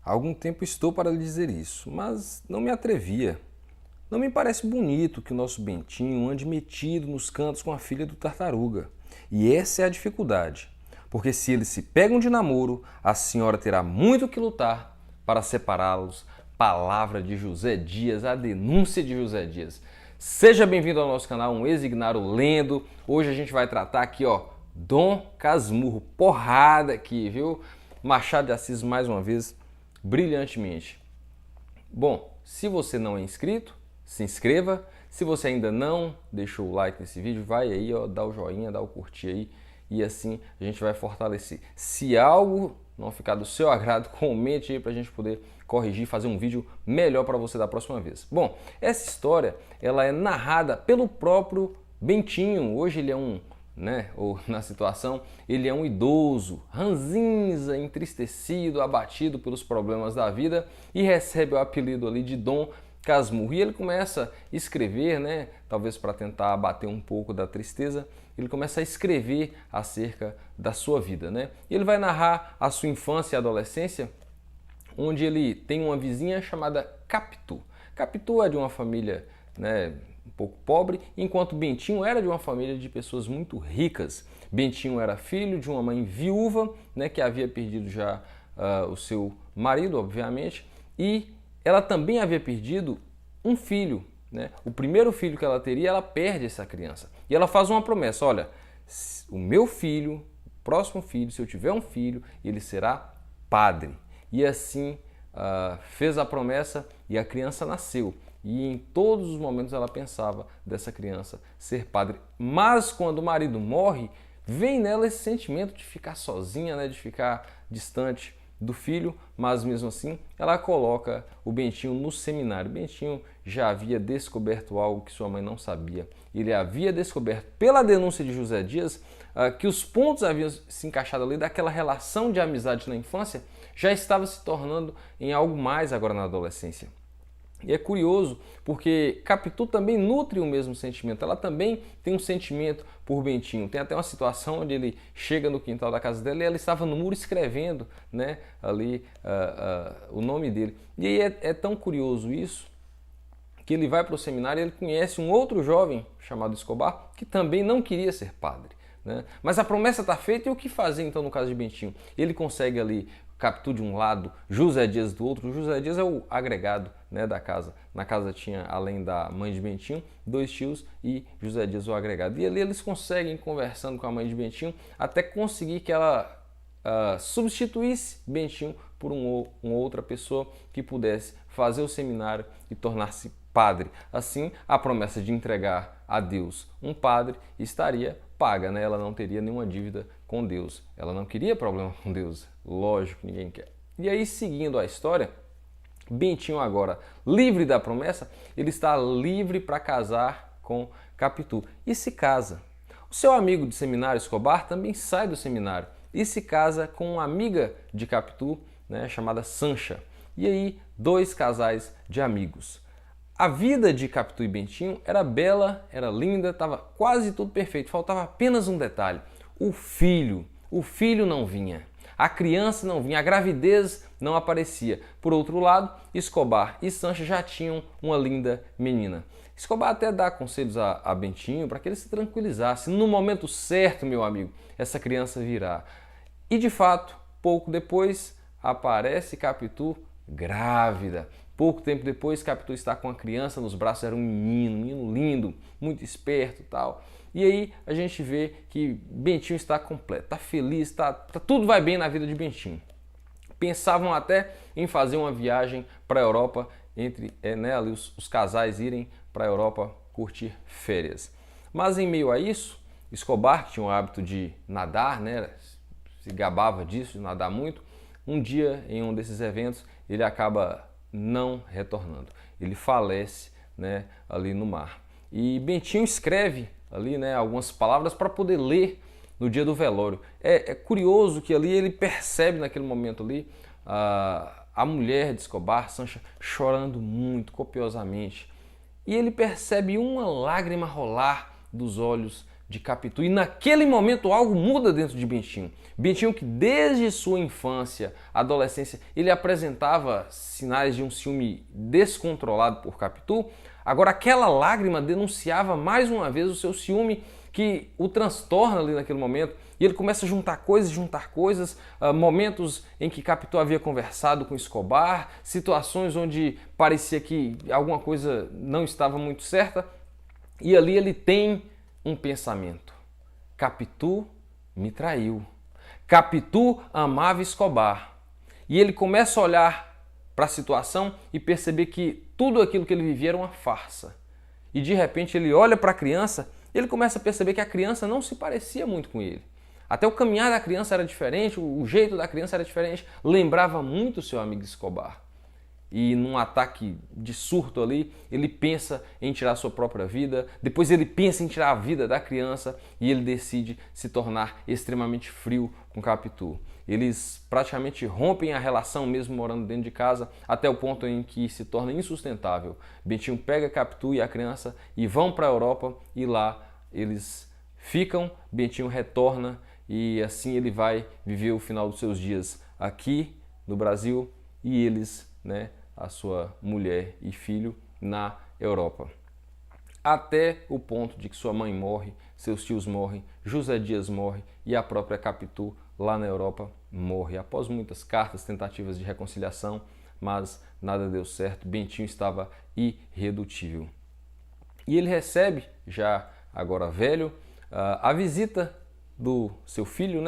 Há algum tempo estou para lhe dizer isso, mas não me atrevia. Não me parece bonito que o nosso Bentinho ande metido nos cantos com a filha do Tartaruga. E essa é a dificuldade, porque se eles se pegam de namoro, a senhora terá muito que lutar para separá-los. Palavra de José Dias, a denúncia de José Dias. Seja bem-vindo ao nosso canal, um ex-ignaro lendo. Hoje a gente vai tratar aqui, Dom Casmurro, porrada aqui, viu? Machado de Assis mais uma vez, brilhantemente. Bom, se você não é inscrito, se inscreva. Se você ainda não deixou o like nesse vídeo, vai aí, dá o joinha, dá o curtir aí e assim a gente vai fortalecer. Se algo não ficar do seu agrado, comente aí pra gente poder corrigir, fazer um vídeo melhor para você da próxima vez. Bom, essa história ela é narrada pelo próprio Bentinho. Hoje ele é ou na situação, ele é um idoso, ranzinza, entristecido, abatido pelos problemas da vida e recebe o apelido ali de Dom Casmurro. E ele começa a escrever, talvez para tentar abater um pouco da tristeza, ele começa a escrever acerca da sua vida, E ele vai narrar a sua infância e adolescência, onde ele tem uma vizinha chamada Capitu. Capitu é de uma família, um pouco pobre, enquanto Bentinho era de uma família de pessoas muito ricas. Bentinho era filho de uma mãe viúva, que havia perdido já o seu marido, obviamente, e ela também havia perdido um filho. O primeiro filho que ela teria, ela perde essa criança. E ela faz uma promessa, olha, o meu filho, o próximo filho, se eu tiver um filho, ele será padre. E assim fez a promessa e a criança nasceu. E em todos os momentos ela pensava dessa criança ser padre. Mas quando o marido morre, vem nela esse sentimento de ficar sozinha, de ficar distante do filho, mas mesmo assim ela coloca o Bentinho no seminário. Bentinho já havia descoberto algo que sua mãe não sabia. Ele havia descoberto pela denúncia de José Dias que os pontos haviam se encaixado ali daquela relação de amizade na infância, já estava se tornando em algo mais agora na adolescência. E é curioso porque Capitu também nutre o mesmo sentimento, ela também tem um sentimento por Bentinho. Tem até uma situação onde ele chega no quintal da casa dela e ela estava no muro escrevendo ali o nome dele. E aí é tão curioso isso que ele vai para o seminário e ele conhece um outro jovem chamado Escobar que também não queria ser padre. Mas a promessa está feita e o que fazer então no caso de Bentinho? Ele consegue ali Capitu de um lado, José Dias do outro. José Dias é o agregado da casa. Na casa tinha, além da mãe de Bentinho, 2 tios e José Dias o agregado. E ali eles conseguem, conversando com a mãe de Bentinho, até conseguir que ela substituísse Bentinho por uma outra pessoa que pudesse fazer o seminário e tornar-se padre. Assim, a promessa de entregar a Deus um padre estaria paga, Ela não teria nenhuma dívida com Deus. Ela não queria problema com Deus. Lógico, ninguém quer. E aí, seguindo a história, Bentinho agora, livre da promessa, ele está livre para casar com Capitu e se casa. O seu amigo de seminário, Escobar, também sai do seminário e se casa com uma amiga de Capitu, chamada Sancha. E aí, 2 casais de amigos. A vida de Capitu e Bentinho era bela, era linda, estava quase tudo perfeito, faltava apenas um detalhe. O filho não vinha, a criança não vinha, a gravidez não aparecia. Por outro lado, Escobar e Sancha já tinham uma linda menina. Escobar até dá conselhos a Bentinho para que ele se tranquilizasse. No momento certo, meu amigo, essa criança virá. E de fato, pouco depois, aparece Capitu grávida. Pouco tempo depois, Capitu está com a criança nos braços, era um menino lindo, muito esperto e tal. E aí a gente vê que Bentinho está completo, está feliz, tudo vai bem na vida de Bentinho. Pensavam até em fazer uma viagem para a Europa, entre ali os casais irem para a Europa curtir férias. Mas em meio a isso, Escobar, que tinha o hábito de nadar, se gabava disso, de nadar muito, um dia em um desses eventos ele acaba não retornando. Ele falece ali no mar. E Bentinho escreve ali algumas palavras para poder ler no dia do velório. É curioso que ali ele percebe naquele momento ali a mulher de Escobar, Sancha, chorando muito, copiosamente. E ele percebe uma lágrima rolar dos olhos de Capitu, e naquele momento algo muda dentro de Bentinho. Bentinho, que desde sua infância, adolescência, ele apresentava sinais de um ciúme descontrolado por Capitu, agora aquela lágrima denunciava mais uma vez o seu ciúme que o transtorna ali naquele momento, e ele começa a juntar coisas, momentos em que Capitu havia conversado com Escobar, situações onde parecia que alguma coisa não estava muito certa, e ali ele tem um pensamento: Capitu me traiu. Capitu amava Escobar. E ele começa a olhar para a situação e perceber que tudo aquilo que ele vivia era uma farsa. E de repente ele olha para a criança e ele começa a perceber que a criança não se parecia muito com ele. Até o caminhar da criança era diferente, o jeito da criança era diferente, lembrava muito o seu amigo Escobar. E num ataque de surto ali, ele pensa em tirar sua própria vida, depois ele pensa em tirar a vida da criança e ele decide se tornar extremamente frio com Capitu. Eles praticamente rompem a relação mesmo morando dentro de casa, até o ponto em que se torna insustentável. Bentinho pega Capitu e a criança e vão para a Europa, e lá eles ficam, Bentinho retorna e assim ele vai viver o final dos seus dias aqui no Brasil, e eles, a sua mulher e filho, na Europa. Até o ponto de que sua mãe morre, seus tios morrem, José Dias morre e a própria Capitu lá na Europa morre. Após muitas cartas, tentativas de reconciliação, mas nada deu certo, Bentinho estava irredutível. E ele recebe, já agora velho, a visita do seu filho,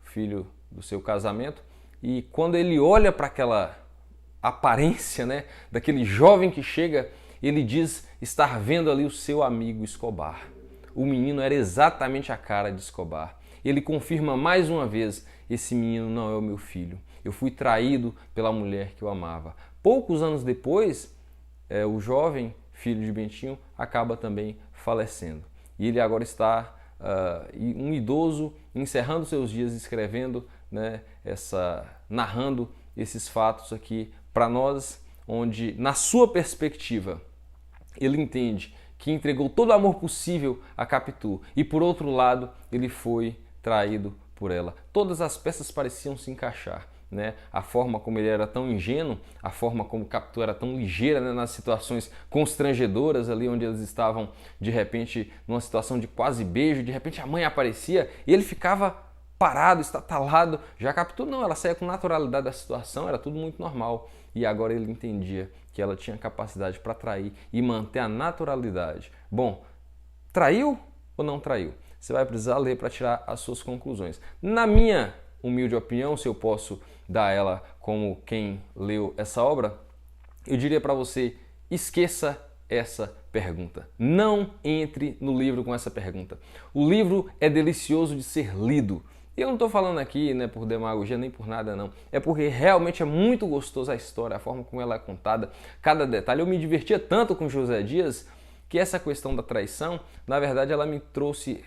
filho do seu casamento, e quando ele olha para aquela aparência, daquele jovem que chega, ele diz estar vendo ali o seu amigo Escobar. O menino era exatamente a cara de Escobar. Ele confirma mais uma vez: esse menino não é o meu filho. Eu fui traído pela mulher que eu amava. Poucos anos depois, o jovem filho de Bentinho acaba também falecendo. E ele agora está um idoso, encerrando seus dias, escrevendo, narrando esses fatos aqui para nós, onde, na sua perspectiva, ele entende que entregou todo o amor possível a Capitu e, por outro lado, ele foi traído por ela. Todas as peças pareciam se encaixar. A forma como ele era tão ingênuo, a forma como Capitu era tão ligeira, nas situações constrangedoras ali onde eles estavam, de repente, numa situação de quase beijo, de repente a mãe aparecia e ele ficava parado, estatalado. Já Capitu não, ela saía com naturalidade da situação, era tudo muito normal. E agora ele entendia que ela tinha capacidade para trair e manter a naturalidade. Bom, traiu ou não traiu? Você vai precisar ler para tirar as suas conclusões. Na minha humilde opinião, se eu posso dar ela como quem leu essa obra, eu diria para você: esqueça essa pergunta. Não entre no livro com essa pergunta. O livro é delicioso de ser lido. E eu não estou falando aqui por demagogia nem por nada não. É porque realmente é muito gostosa a história, a forma como ela é contada, cada detalhe. Eu me divertia tanto com José Dias que essa questão da traição, na verdade, ela me trouxe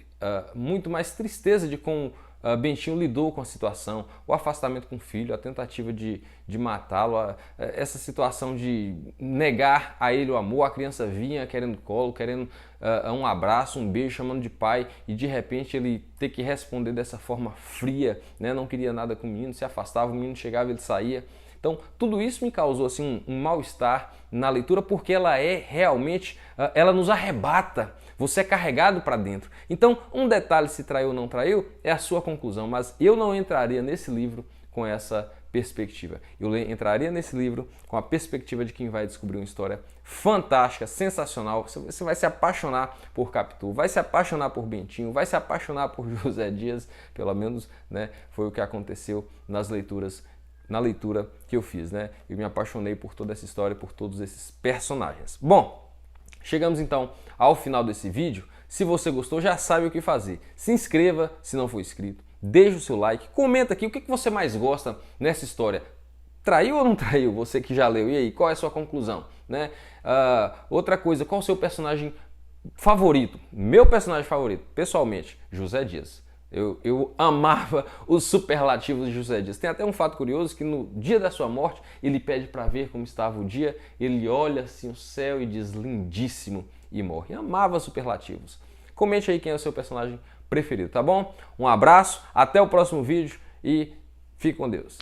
muito mais tristeza de como Bentinho lidou com a situação, o afastamento com o filho, a tentativa de matá-lo, essa situação de negar a ele o amor. A criança vinha querendo colo, querendo um abraço, um beijo, chamando de pai, e de repente ele ter que responder dessa forma fria, não queria nada com o menino, se afastava, o menino chegava, ele saía. Então, tudo isso me causou assim, um mal-estar na leitura, porque ela realmente, ela nos arrebata. Você é carregado para dentro. Então, um detalhe, se traiu ou não traiu, é a sua conclusão. Mas eu não entraria nesse livro com essa perspectiva. Eu entraria nesse livro com a perspectiva de quem vai descobrir uma história fantástica, sensacional. Você vai se apaixonar por Capitu, vai se apaixonar por Bentinho, vai se apaixonar por José Dias. Pelo menos foi o que aconteceu na leitura que eu fiz. Eu me apaixonei por toda essa história, por todos esses personagens. Bom, chegamos então ao final desse vídeo. Se você gostou, já sabe o que fazer. Se inscreva se não for inscrito, deixe o seu like, comenta aqui o que você mais gosta nessa história. Traiu ou não traiu? Você que já leu, e aí, qual é a sua conclusão? Outra coisa, qual é o seu personagem favorito? Meu personagem favorito, pessoalmente, José Dias. Eu amava os superlativos de José Dias. Tem até um fato curioso que no dia da sua morte ele pede para ver como estava o dia, ele olha assim o céu e diz lindíssimo e morre. Amava superlativos. Comente aí quem é o seu personagem preferido, tá bom? Um abraço, até o próximo vídeo e fique com Deus.